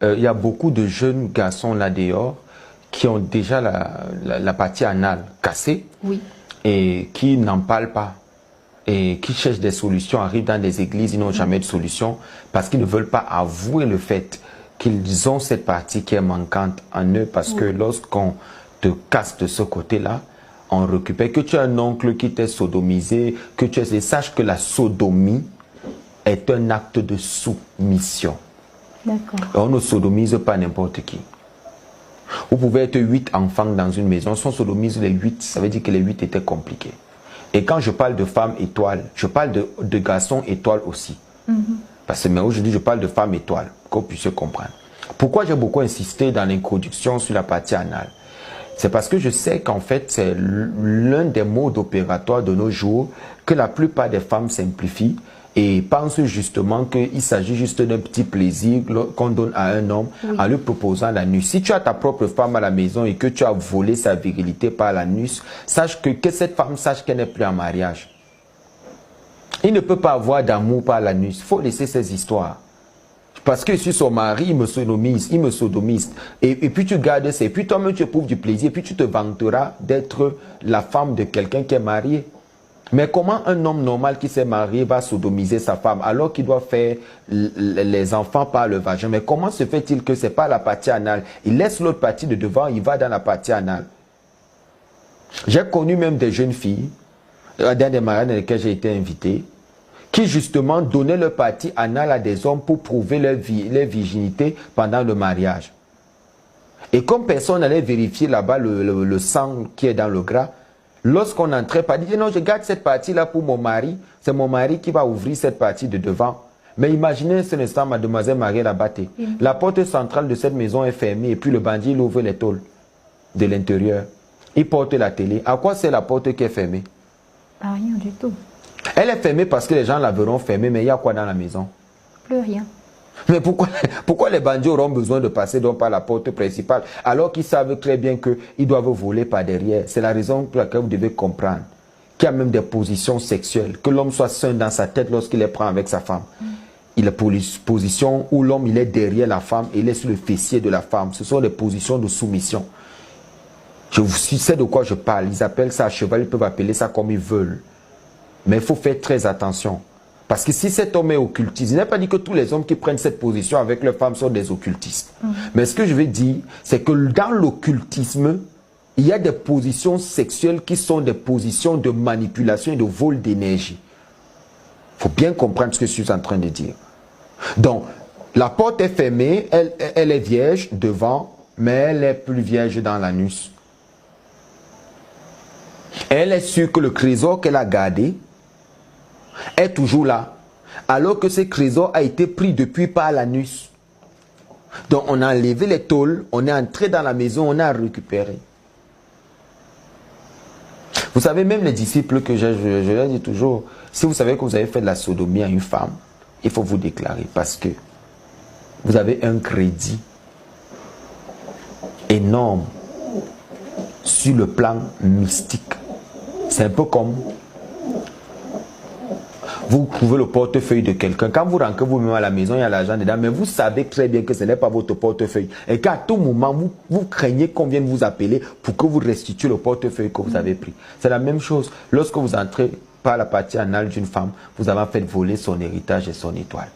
Il y a beaucoup de jeunes garçons là dehors qui ont déjà la partie anale cassée, oui, et qui n'en parlent pas et qui cherchent des solutions, arrivent dans des églises, ils n'ont jamais de solution parce qu'ils ne veulent pas avouer le fait qu'ils ont cette partie qui est manquante en eux, parce que lorsqu'on te casse de ce côté-là, on récupère. Que tu as un oncle qui t'est sodomisé, que tu es... Sache que la sodomie est un acte de soumission. d'accord. On ne sodomise pas n'importe qui. Vous pouvez être 8 enfants dans une maison. Si on sodomise les 8, ça veut dire que les 8 étaient compliqués. Et quand je parle de femmes étoiles, je parle de garçons étoiles aussi. Parce que mais aujourd'hui, je parle de femmes étoiles, qu'on puisse comprendre. Pourquoi j'ai beaucoup insisté dans l'introduction sur la partie anale? C'est parce que je sais qu'en fait, c'est l'un des modes opératoires de nos jours que la plupart des femmes simplifient et pensent justement qu'il s'agit juste d'un petit plaisir qu'on donne à un homme en lui proposant l'anus. Si tu as ta propre femme à la maison et que tu as volé sa virilité par l'anus, sache que cette femme sache qu'elle n'est plus en mariage. Il ne peut pas avoir d'amour par l'anus. Il faut laisser ces histoires. Parce que je suis son mari, il me sodomise. Et puis tu gardes ça. Et puis toi-même tu éprouves du plaisir. Et puis tu te vanteras d'être la femme de quelqu'un qui est marié. Mais comment un homme normal qui s'est marié va sodomiser sa femme alors qu'il doit faire les enfants par le vagin? Mais comment se fait-il que ce n'est pas la partie anale? Il laisse l'autre partie de devant, il va dans la partie anale. J'ai connu même des jeunes filles, dans des mariages dans lesquels j'ai été invité, qui justement donnaient leur partie anale à des hommes pour prouver leur virginité pendant le mariage. Et comme personne n'allait vérifier là-bas le sang qui est dans le gras, lorsqu'on entrait, pas dire non, je garde cette partie-là pour mon mari, c'est mon mari qui va ouvrir cette partie de devant. Mais imaginez ce instant, mademoiselle Marie Labaté. La porte centrale de cette maison est fermée et puis le bandit il ouvre les tôles de l'intérieur. Il porte la télé. À quoi c'est la porte qui est fermée? Pas rien du tout. Elle est fermée parce que les gens la verront fermée, mais il y a quoi dans la maison? Plus rien. Mais pourquoi les bandits auront besoin de passer donc par la porte principale alors qu'ils savent très bien qu'ils doivent voler par derrière? C'est la raison pour laquelle vous devez comprendre qu'il y a même des positions sexuelles. Que l'homme soit sain dans sa tête lorsqu'il les prend avec sa femme. Il y a des positions où l'homme il est derrière la femme et il est sur le fessier de la femme. Ce sont des positions de soumission. Je sais de quoi je parle. Ils appellent ça à cheval, ils peuvent appeler ça comme ils veulent. Mais il faut faire très attention. Parce que si cet homme est occultiste, il n'est pas dit que tous les hommes qui prennent cette position avec leurs femmes sont des occultistes. Mais ce que je veux dire, c'est que dans l'occultisme, il y a des positions sexuelles qui sont des positions de manipulation et de vol d'énergie. Il faut bien comprendre ce que je suis en train de dire. Donc, la porte est fermée, elle est vierge devant, mais elle est plus vierge dans l'anus. Elle est sûre que le trésor qu'elle a gardé est toujours là, alors que ce trésor a été pris depuis par l'anus. Donc on a enlevé les tôles, on est entré dans la maison, on a récupéré. Vous savez, même les disciples que je leur dis toujours, si vous savez que vous avez fait de la sodomie à une femme, il faut vous déclarer parce que vous avez un crédit énorme sur le plan mystique. C'est un peu comme vous trouvez le portefeuille de quelqu'un. Quand vous rentrez vous-même à la maison, il y a l'argent dedans, mais vous savez très bien que ce n'est pas votre portefeuille. Et qu'à tout moment, vous craignez qu'on vienne vous appeler pour que vous restituiez le portefeuille que vous avez pris. C'est la même chose. Lorsque vous entrez par la partie anale d'une femme, vous avez fait voler son héritage et son étoile.